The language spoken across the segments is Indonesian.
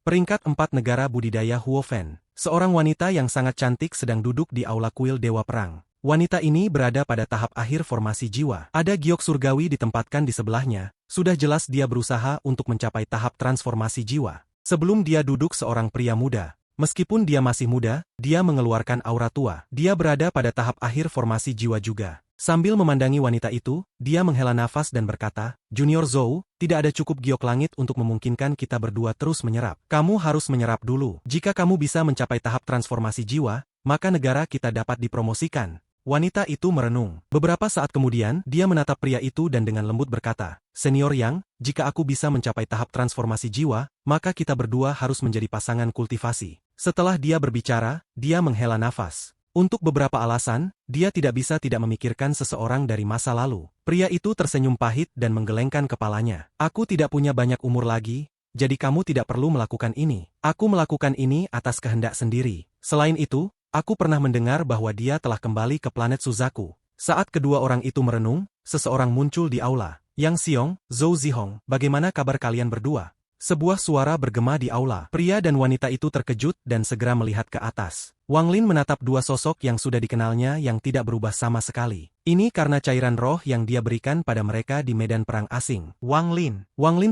Peringkat 4 negara budidaya Huofen. Seorang wanita yang sangat cantik sedang duduk di aula kuil Dewa Perang. Wanita ini berada pada tahap akhir formasi jiwa. Ada giok surgawi ditempatkan di sebelahnya. Sudah jelas dia berusaha untuk mencapai tahap transformasi jiwa. Sebelum dia duduk seorang pria muda. Meskipun dia masih muda, dia mengeluarkan aura tua. Dia berada pada tahap akhir formasi jiwa juga. Sambil memandangi wanita itu, dia menghela nafas dan berkata, Junior Zhou, tidak ada cukup giok langit untuk memungkinkan kita berdua terus menyerap. Kamu harus menyerap dulu. Jika kamu bisa mencapai tahap transformasi jiwa, maka negara kita dapat dipromosikan. Wanita itu merenung. Beberapa saat kemudian, dia menatap pria itu dan dengan lembut berkata, Senior Yang, jika aku bisa mencapai tahap transformasi jiwa, maka kita berdua harus menjadi pasangan kultivasi. Setelah dia berbicara, dia menghela nafas. Untuk beberapa alasan, dia tidak bisa tidak memikirkan seseorang dari masa lalu. Pria itu tersenyum pahit dan menggelengkan kepalanya. Aku tidak punya banyak umur lagi, jadi kamu tidak perlu melakukan ini. Aku melakukan ini atas kehendak sendiri. Selain itu, aku pernah mendengar bahwa dia telah kembali ke planet Suzaku. Saat kedua orang itu merenung, seseorang muncul di aula. Yang Xiong, Zhou Zihong, bagaimana kabar kalian berdua? Sebuah suara bergema di aula. Pria dan wanita itu terkejut dan segera melihat ke atas. Wang Lin menatap dua sosok yang sudah dikenalnya yang tidak berubah sama sekali. Ini karena cairan roh yang dia berikan pada mereka di medan perang asing. Wang Lin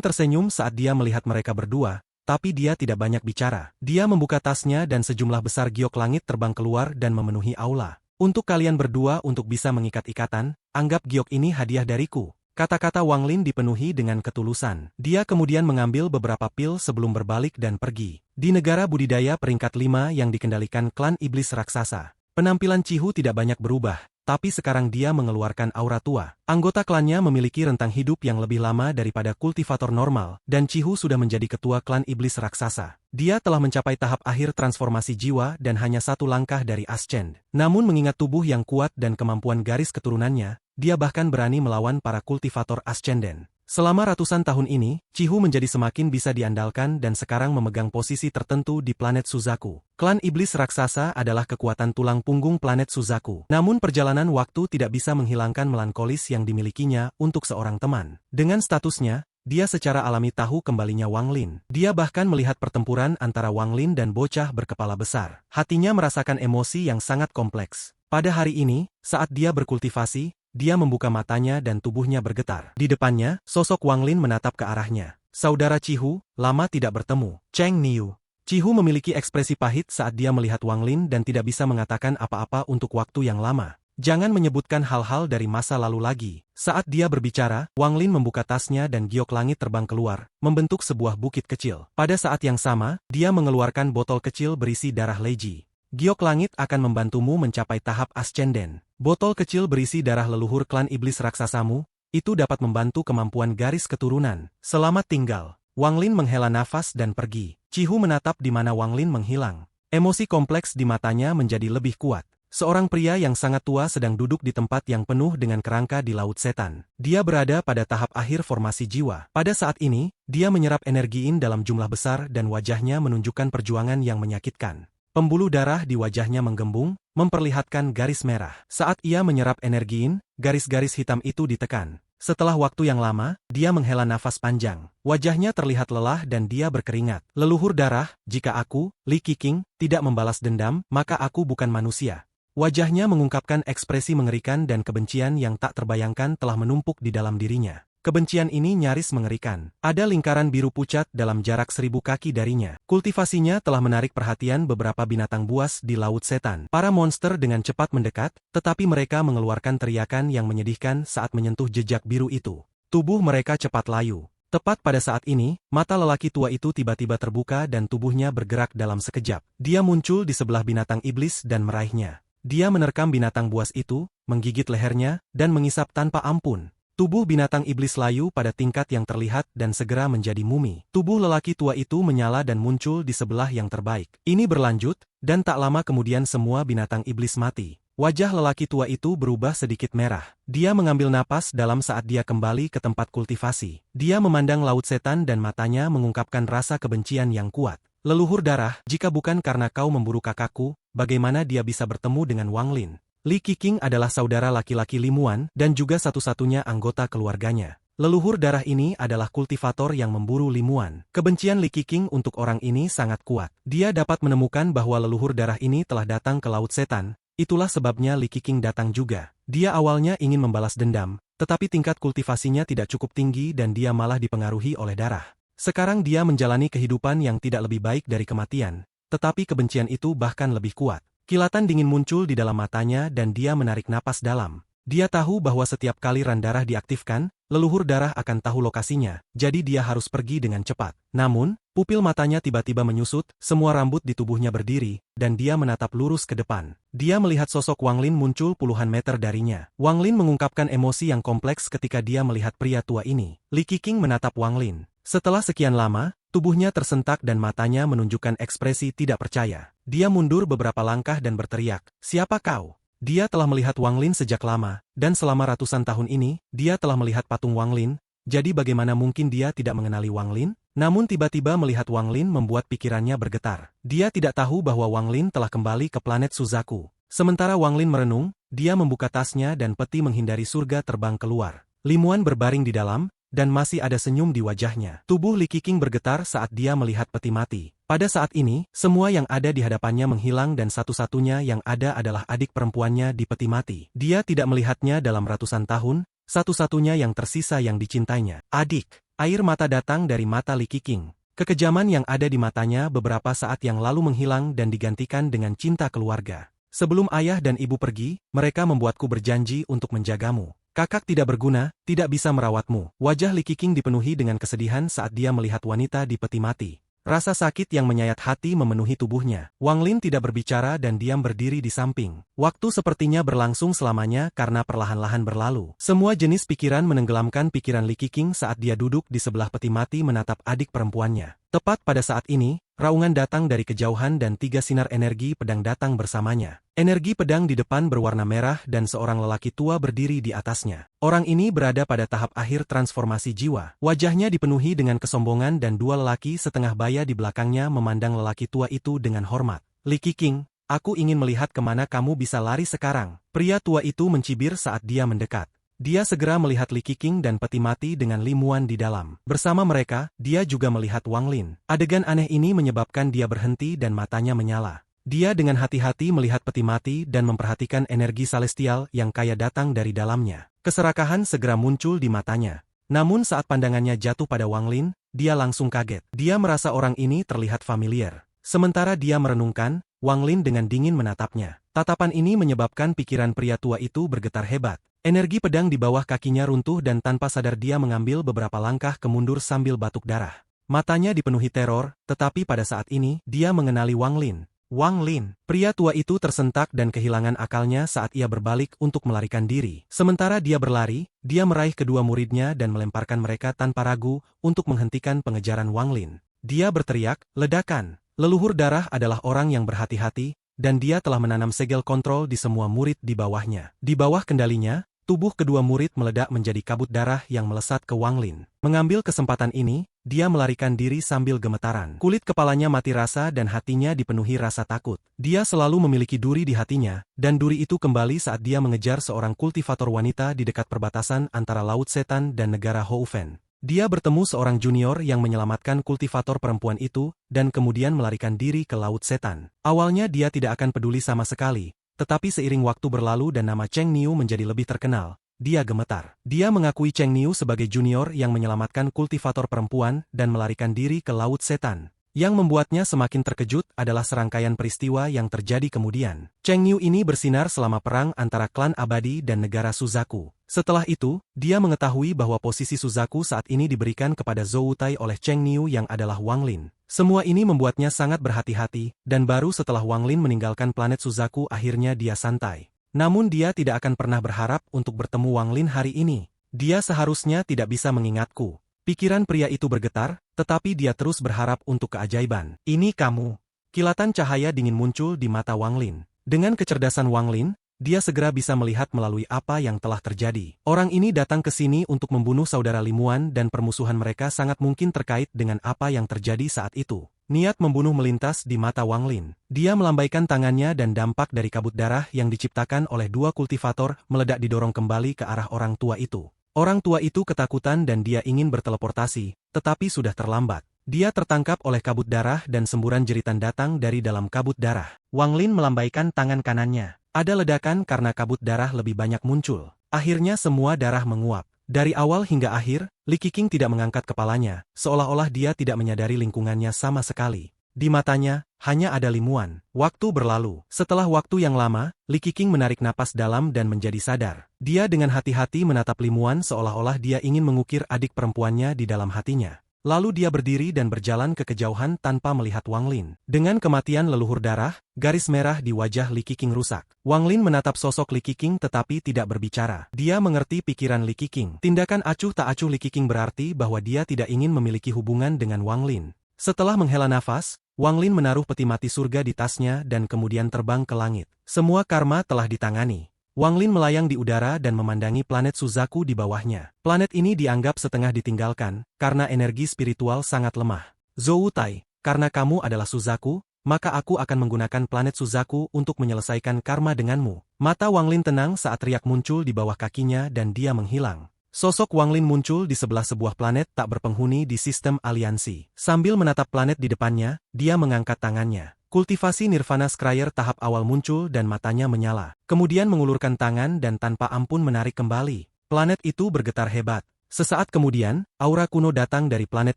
tersenyum saat dia melihat mereka berdua, tapi dia tidak banyak bicara. Dia membuka tasnya dan sejumlah besar giok langit terbang keluar dan memenuhi aula. Untuk kalian berdua untuk bisa mengikat ikatan, anggap giok ini hadiah dariku. Kata-kata Wang Lin dipenuhi dengan ketulusan. Dia kemudian mengambil beberapa pil sebelum berbalik dan pergi. Di negara budidaya peringkat 5 yang dikendalikan klan iblis raksasa, penampilan Cihu tidak banyak berubah, tapi sekarang dia mengeluarkan aura tua. Anggota klannya memiliki rentang hidup yang lebih lama daripada kultivator normal, dan Cihu sudah menjadi ketua klan iblis raksasa. Dia telah mencapai tahap akhir transformasi jiwa dan hanya satu langkah dari Ascend. Namun mengingat tubuh yang kuat dan kemampuan garis keturunannya, dia bahkan berani melawan para kultivator Ascenden. Selama ratusan tahun ini, Cihu menjadi semakin bisa diandalkan dan sekarang memegang posisi tertentu di planet Suzaku. Klan iblis raksasa adalah kekuatan tulang punggung planet Suzaku. Namun perjalanan waktu tidak bisa menghilangkan melankolis yang dimilikinya untuk seorang teman. Dengan statusnya, dia secara alami tahu kembalinya Wang Lin. Dia bahkan melihat pertempuran antara Wang Lin dan bocah berkepala besar. Hatinya merasakan emosi yang sangat kompleks. Pada hari ini, saat dia berkultivasi, dia membuka matanya dan tubuhnya bergetar. Di depannya, sosok Wang Lin menatap ke arahnya. Saudara Cihu, lama tidak bertemu. Cheng Niu. Cihu memiliki ekspresi pahit saat dia melihat Wang Lin dan tidak bisa mengatakan apa-apa untuk waktu yang lama. Jangan menyebutkan hal-hal dari masa lalu lagi. Saat dia berbicara, Wang Lin membuka tasnya dan giok langit terbang keluar, membentuk sebuah bukit kecil. Pada saat yang sama, dia mengeluarkan botol kecil berisi darah Leji. Giok langit akan membantumu mencapai tahap Ascenden. Botol kecil berisi darah leluhur klan iblis raksasamu, itu dapat membantu kemampuan garis keturunan. Selamat tinggal. Wang Lin menghela nafas dan pergi. Cihu menatap di mana Wang Lin menghilang. Emosi kompleks di matanya menjadi lebih kuat. Seorang pria yang sangat tua sedang duduk di tempat yang penuh dengan kerangka di Laut Setan. Dia berada pada tahap akhir formasi jiwa. Pada saat ini, dia menyerap energi in dalam jumlah besar dan wajahnya menunjukkan perjuangan yang menyakitkan. Pembuluh darah di wajahnya menggembung, memperlihatkan garis merah. Saat ia menyerap energi in, garis-garis hitam itu ditekan. Setelah waktu yang lama, dia menghela nafas panjang. Wajahnya terlihat lelah dan dia berkeringat. Leluhur darah, jika aku, Li Qiqing, tidak membalas dendam, maka aku bukan manusia. Wajahnya mengungkapkan ekspresi mengerikan dan kebencian yang tak terbayangkan telah menumpuk di dalam dirinya. Kebencian ini nyaris mengerikan. Ada lingkaran biru pucat dalam jarak 1000 kaki darinya. Kultivasinya telah menarik perhatian beberapa binatang buas di Laut Setan. Para monster dengan cepat mendekat, tetapi mereka mengeluarkan teriakan yang menyedihkan saat menyentuh jejak biru itu. Tubuh mereka cepat layu. Tepat pada saat ini, mata lelaki tua itu tiba-tiba terbuka dan tubuhnya bergerak dalam sekejap. Dia muncul di sebelah binatang iblis dan meraihnya. Dia menerkam binatang buas itu, menggigit lehernya, dan mengisap tanpa ampun. Tubuh binatang iblis layu pada tingkat yang terlihat dan segera menjadi mumi. Tubuh lelaki tua itu menyala dan muncul di sebelah yang terbaik. Ini berlanjut, dan tak lama kemudian semua binatang iblis mati. Wajah lelaki tua itu berubah sedikit merah. Dia mengambil napas dalam saat dia kembali ke tempat kultivasi. Dia memandang Laut Setan dan matanya mengungkapkan rasa kebencian yang kuat. Leluhur darah, jika bukan karena kau memburu kakakku, bagaimana dia bisa bertemu dengan Wang Lin? Li Qiqing adalah saudara laki-laki Limuan dan juga satu-satunya anggota keluarganya. Leluhur darah ini adalah kultivator yang memburu limuan. Kebencian Li Qiqing untuk orang ini sangat kuat. Dia dapat menemukan bahwa leluhur darah ini telah datang ke Laut Setan, itulah sebabnya Li Qiqing datang juga. Dia awalnya ingin membalas dendam, tetapi tingkat kultivasinya tidak cukup tinggi dan dia malah dipengaruhi oleh darah. Sekarang dia menjalani kehidupan yang tidak lebih baik dari kematian, tetapi kebencian itu bahkan lebih kuat. Kilatan dingin muncul di dalam matanya dan dia menarik napas dalam. Dia tahu bahwa setiap kali ran darah diaktifkan, leluhur darah akan tahu lokasinya, jadi dia harus pergi dengan cepat. Namun, pupil matanya tiba-tiba menyusut, semua rambut di tubuhnya berdiri, dan dia menatap lurus ke depan. Dia melihat sosok Wang Lin muncul puluhan meter darinya. Wang Lin mengungkapkan emosi yang kompleks ketika dia melihat pria tua ini. Li Qiqing menatap Wang Lin. Setelah sekian lama, tubuhnya tersentak dan matanya menunjukkan ekspresi tidak percaya. Dia mundur beberapa langkah dan berteriak, "Siapa kau?" Dia telah melihat Wang Lin sejak lama, dan selama ratusan tahun ini, dia telah melihat patung Wang Lin, jadi bagaimana mungkin dia tidak mengenali Wang Lin? Namun tiba-tiba melihat Wang Lin membuat pikirannya bergetar. Dia tidak tahu bahwa Wang Lin telah kembali ke planet Suzaku. Sementara Wang Lin merenung, dia membuka tasnya dan peti menghindari surga terbang keluar. Limuan berbaring di dalam, dan masih ada senyum di wajahnya. Tubuh Li Qiqing bergetar saat dia melihat peti mati. Pada saat ini, semua yang ada di hadapannya menghilang dan satu-satunya yang ada adalah adik perempuannya di peti mati. Dia tidak melihatnya dalam ratusan tahun, satu-satunya yang tersisa yang dicintainya. Adik, air mata datang dari mata Li Qiqing. Kekejaman yang ada di matanya beberapa saat yang lalu menghilang dan digantikan dengan cinta keluarga. Sebelum ayah dan ibu pergi, mereka membuatku berjanji untuk menjagamu. Kakak tidak berguna, tidak bisa merawatmu. Wajah Li Qiqing dipenuhi dengan kesedihan saat dia melihat wanita di peti mati. Rasa sakit yang menyayat hati memenuhi tubuhnya. Wang Lin tidak berbicara dan diam berdiri di samping. Waktu sepertinya berlangsung selamanya karena perlahan-lahan berlalu. Semua jenis pikiran menenggelamkan pikiran Li Qiqing saat dia duduk di sebelah peti mati menatap adik perempuannya. Tepat pada saat ini, raungan datang dari kejauhan dan 3 sinar energi pedang datang bersamanya. Energi pedang di depan berwarna merah dan seorang lelaki tua berdiri di atasnya. Orang ini berada pada tahap akhir transformasi jiwa. Wajahnya dipenuhi dengan kesombongan dan 2 lelaki setengah baya di belakangnya memandang lelaki tua itu dengan hormat. Li Qiqing, aku ingin melihat kemana kamu bisa lari sekarang. Pria tua itu mencibir saat dia mendekat. Dia segera melihat Li Qiqing dan peti mati dengan limuan di dalam. Bersama mereka, dia juga melihat Wang Lin. Adegan aneh ini menyebabkan dia berhenti dan matanya menyala. Dia dengan hati-hati melihat peti mati dan memperhatikan energi celestial yang kaya datang dari dalamnya. Keserakahan segera muncul di matanya. Namun saat pandangannya jatuh pada Wang Lin, dia langsung kaget. Dia merasa orang ini terlihat familiar. Sementara dia merenungkan, Wang Lin dengan dingin menatapnya. Tatapan ini menyebabkan pikiran pria tua itu bergetar hebat. Energi pedang di bawah kakinya runtuh dan tanpa sadar dia mengambil beberapa langkah kemundur sambil batuk darah. Matanya dipenuhi teror, tetapi pada saat ini, dia mengenali Wang Lin. Wang Lin, pria tua itu tersentak dan kehilangan akalnya saat ia berbalik untuk melarikan diri. Sementara dia berlari, dia meraih kedua muridnya dan melemparkan mereka tanpa ragu untuk menghentikan pengejaran Wang Lin. Dia berteriak, "Ledakan!" Leluhur darah adalah orang yang berhati-hati, dan dia telah menanam segel kontrol di semua murid di bawahnya. Di bawah kendalinya, tubuh kedua murid meledak menjadi kabut darah yang melesat ke Wang Lin. Mengambil kesempatan ini, dia melarikan diri sambil gemetaran. Kulit kepalanya mati rasa dan hatinya dipenuhi rasa takut. Dia selalu memiliki duri di hatinya, dan duri itu kembali saat dia mengejar seorang kultivator wanita di dekat perbatasan antara Laut Setan dan negara Houfen. Dia bertemu seorang junior yang menyelamatkan kultivator perempuan itu, dan kemudian melarikan diri ke Laut Setan. Awalnya dia tidak akan peduli sama sekali. Tetapi seiring waktu berlalu dan nama Cheng Niu menjadi lebih terkenal, dia gemetar. Dia mengakui Cheng Niu sebagai junior yang menyelamatkan kultivator perempuan dan melarikan diri ke Laut Setan. Yang membuatnya semakin terkejut adalah serangkaian peristiwa yang terjadi kemudian. Cheng Niu ini bersinar selama perang antara klan abadi dan negara Suzaku. Setelah itu, dia mengetahui bahwa posisi Suzaku saat ini diberikan kepada Zhou Wutai oleh Cheng Niu yang adalah Wang Lin. Semua ini membuatnya sangat berhati-hati, dan baru setelah Wang Lin meninggalkan planet Suzaku akhirnya dia santai. Namun dia tidak akan pernah berharap untuk bertemu Wang Lin hari ini. Dia seharusnya tidak bisa mengingatku. Pikiran pria itu bergetar, tetapi dia terus berharap untuk keajaiban. Ini kamu. Kilatan cahaya dingin muncul di mata Wang Lin. Dengan kecerdasan Wang Lin, dia segera bisa melihat melalui apa yang telah terjadi. Orang ini datang ke sini untuk membunuh saudara Limuan dan permusuhan mereka sangat mungkin terkait dengan apa yang terjadi saat itu. Niat membunuh melintas di mata Wang Lin. Dia melambaikan tangannya dan dampak dari kabut darah yang diciptakan oleh 2 kultivator meledak didorong kembali ke arah orang tua itu. Orang tua itu ketakutan dan dia ingin berteleportasi, tetapi sudah terlambat. Dia tertangkap oleh kabut darah dan semburan jeritan datang dari dalam kabut darah. Wang Lin melambaikan tangan kanannya. Ada ledakan karena kabut darah lebih banyak muncul. Akhirnya semua darah menguap. Dari awal hingga akhir, Li Qiqing tidak mengangkat kepalanya, seolah-olah dia tidak menyadari lingkungannya sama sekali. Di matanya, hanya ada limuan. Waktu berlalu. Setelah waktu yang lama, Li Qiqing menarik napas dalam dan menjadi sadar. Dia dengan hati-hati menatap limuan seolah-olah dia ingin mengukir adik perempuannya di dalam hatinya. Lalu dia berdiri dan berjalan ke kejauhan tanpa melihat Wang Lin. Dengan kematian leluhur darah, garis merah di wajah Li Qiqing rusak. Wang Lin menatap sosok Li Qiqing tetapi tidak berbicara. Dia mengerti pikiran Li Qiqing. Tindakan acuh tak acuh Li Qiqing berarti bahwa dia tidak ingin memiliki hubungan dengan Wang Lin. Setelah menghela nafas, Wang Lin menaruh peti mati surga di tasnya dan kemudian terbang ke langit. Semua karma telah ditangani. Wang Lin melayang di udara dan memandangi planet Suzaku di bawahnya. Planet ini dianggap setengah ditinggalkan, karena energi spiritual sangat lemah. Zhou Tai, karena kamu adalah Suzaku, maka aku akan menggunakan planet Suzaku untuk menyelesaikan karma denganmu. Mata Wang Lin tenang saat riak muncul di bawah kakinya dan dia menghilang. Sosok Wang Lin muncul di sebelah sebuah planet tak berpenghuni di sistem aliansi. Sambil menatap planet di depannya, dia mengangkat tangannya. Kultivasi Nirvana Scryer tahap awal muncul dan matanya menyala. Kemudian mengulurkan tangan dan tanpa ampun menarik kembali. Planet itu bergetar hebat. Sesaat kemudian, aura kuno datang dari planet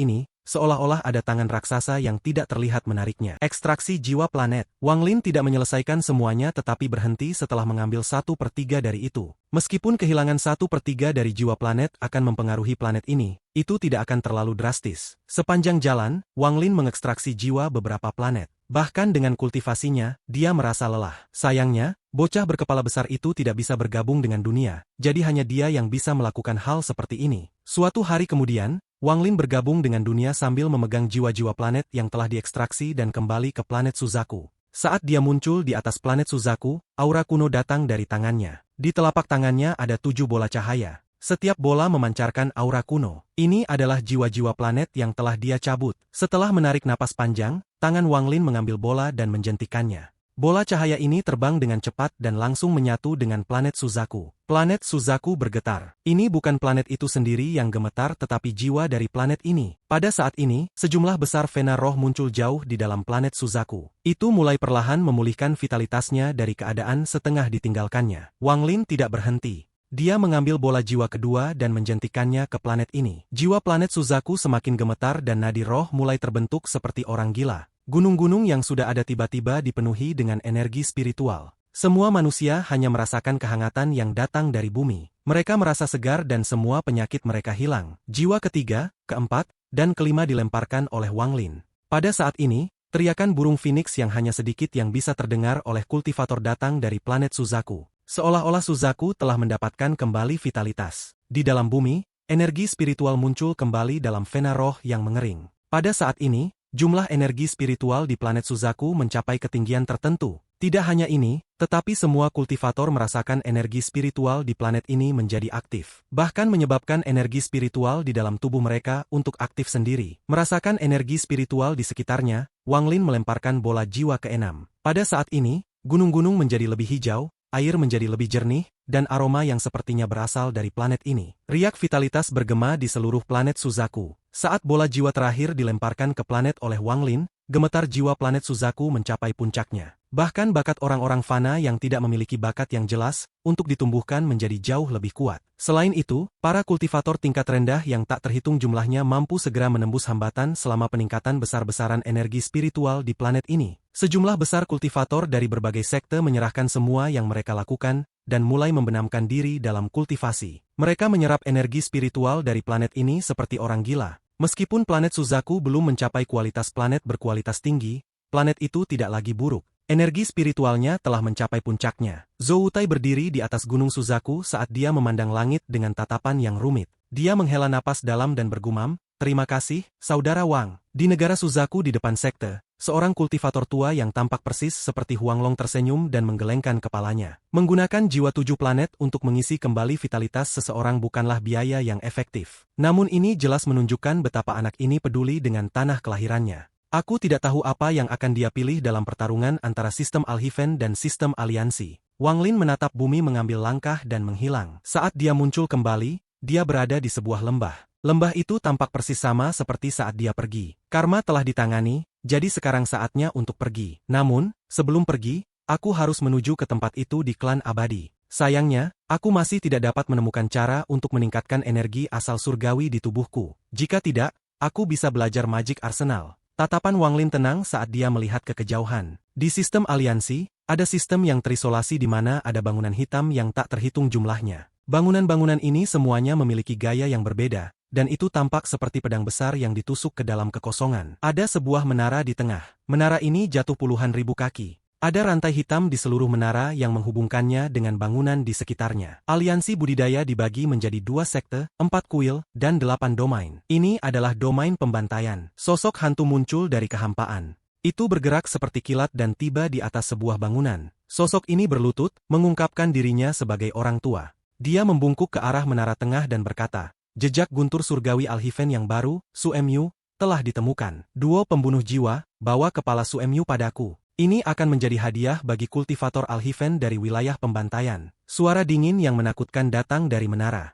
ini, seolah-olah ada tangan raksasa yang tidak terlihat menariknya. Ekstraksi jiwa planet. Wang Lin tidak menyelesaikan semuanya tetapi berhenti setelah mengambil 1/3 dari itu. Meskipun kehilangan 1/3 dari jiwa planet akan mempengaruhi planet ini, itu tidak akan terlalu drastis. Sepanjang jalan, Wang Lin mengekstraksi jiwa beberapa planet. Bahkan dengan kultivasinya, dia merasa lelah. Sayangnya, bocah berkepala besar itu tidak bisa bergabung dengan dunia, jadi hanya dia yang bisa melakukan hal seperti ini. Suatu hari kemudian, Wang Lin bergabung dengan dunia sambil memegang jiwa-jiwa planet yang telah diekstraksi dan kembali ke planet Suzaku. Saat dia muncul di atas planet Suzaku, aura kuno datang dari tangannya. Di telapak tangannya ada 7 bola cahaya. Setiap bola memancarkan aura kuno. Ini adalah jiwa-jiwa planet yang telah dia cabut. Setelah menarik napas panjang, tangan Wang Lin mengambil bola dan menjentikannya. Bola cahaya ini terbang dengan cepat dan langsung menyatu dengan planet Suzaku. Planet Suzaku bergetar. Ini bukan planet itu sendiri yang gemetar tetapi jiwa dari planet ini. Pada saat ini, sejumlah besar vena roh muncul jauh di dalam planet Suzaku. Itu mulai perlahan memulihkan vitalitasnya dari keadaan setengah ditinggalkannya. Wang Lin tidak berhenti. Dia mengambil bola jiwa kedua dan menjentikannya ke planet ini. Jiwa planet Suzaku semakin gemetar dan nadi roh mulai terbentuk seperti orang gila. Gunung-gunung yang sudah ada tiba-tiba dipenuhi dengan energi spiritual. Semua manusia hanya merasakan kehangatan yang datang dari bumi. Mereka merasa segar dan semua penyakit mereka hilang. Jiwa ketiga, keempat, dan kelima dilemparkan oleh Wang Lin. Pada saat ini, teriakan burung phoenix yang hanya sedikit yang bisa terdengar oleh kultivator datang dari planet Suzaku. Seolah-olah Suzaku telah mendapatkan kembali vitalitas. Di dalam bumi, energi spiritual muncul kembali dalam vena roh yang mengering. Pada saat ini, jumlah energi spiritual di planet Suzaku mencapai ketinggian tertentu. Tidak hanya ini, tetapi semua kultivator merasakan energi spiritual di planet ini menjadi aktif. Bahkan menyebabkan energi spiritual di dalam tubuh mereka untuk aktif sendiri. Merasakan energi spiritual di sekitarnya, Wang Lin melemparkan bola jiwa ke-6. Pada saat ini, gunung-gunung menjadi lebih hijau, air menjadi lebih jernih, dan aroma yang sepertinya berasal dari planet ini. Riak vitalitas bergema di seluruh planet Suzaku. Saat bola jiwa terakhir dilemparkan ke planet oleh Wang Lin, gemetar jiwa planet Suzaku mencapai puncaknya. Bahkan bakat orang-orang fana yang tidak memiliki bakat yang jelas, untuk ditumbuhkan menjadi jauh lebih kuat. Selain itu, para kultivator tingkat rendah yang tak terhitung jumlahnya mampu segera menembus hambatan selama peningkatan besar-besaran energi spiritual di planet ini. Sejumlah besar kultivator dari berbagai sekte menyerahkan semua yang mereka lakukan, dan mulai membenamkan diri dalam kultivasi. Mereka menyerap energi spiritual dari planet ini seperti orang gila. Meskipun planet Suzaku belum mencapai kualitas planet berkualitas tinggi, planet itu tidak lagi buruk. Energi spiritualnya telah mencapai puncaknya. Zhou Tai berdiri di atas gunung Suzaku saat dia memandang langit dengan tatapan yang rumit. Dia menghela napas dalam dan bergumam, "Terima kasih, Saudara Wang." Di negara Suzaku di depan sekte, seorang kultivator tua yang tampak persis seperti Huanglong tersenyum dan menggelengkan kepalanya. Menggunakan jiwa 7 planet untuk mengisi kembali vitalitas seseorang bukanlah biaya yang efektif. Namun ini jelas menunjukkan betapa anak ini peduli dengan tanah kelahirannya. Aku tidak tahu apa yang akan dia pilih dalam pertarungan antara sistem Alhiven dan sistem aliansi. Wang Lin menatap bumi mengambil langkah dan menghilang. Saat dia muncul kembali, dia berada di sebuah lembah. Lembah itu tampak persis sama seperti saat dia pergi. Karma telah ditangani, jadi sekarang saatnya untuk pergi. Namun, sebelum pergi, aku harus menuju ke tempat itu di klan abadi. Sayangnya, aku masih tidak dapat menemukan cara untuk meningkatkan energi asal surgawi di tubuhku. Jika tidak, aku bisa belajar Magic Arsenal. Tatapan Wang Lin tenang saat dia melihat ke kejauhan. Di sistem aliansi, ada sistem yang terisolasi di mana ada bangunan hitam yang tak terhitung jumlahnya. Bangunan-bangunan ini semuanya memiliki gaya yang berbeda, dan itu tampak seperti pedang besar yang ditusuk ke dalam kekosongan. Ada sebuah menara di tengah. Menara ini jatuh puluhan ribu kaki. Ada rantai hitam di seluruh menara yang menghubungkannya dengan bangunan di sekitarnya. Aliansi budidaya dibagi menjadi 2 sekte, 4 kuil, dan 8 domain. Ini adalah domain pembantaian. Sosok hantu muncul dari kehampaan. Itu bergerak seperti kilat dan tiba di atas sebuah bangunan. Sosok ini berlutut, mengungkapkan dirinya sebagai orang tua. Dia membungkuk ke arah menara tengah dan berkata, "Jejak guntur surgawi Alhiven yang baru, Suemyu, telah ditemukan. Duo pembunuh jiwa, bawa kepala Suemyu padaku. Ini akan menjadi hadiah bagi kultivator Alhiven dari wilayah pembantaian." Suara dingin yang menakutkan datang dari menara.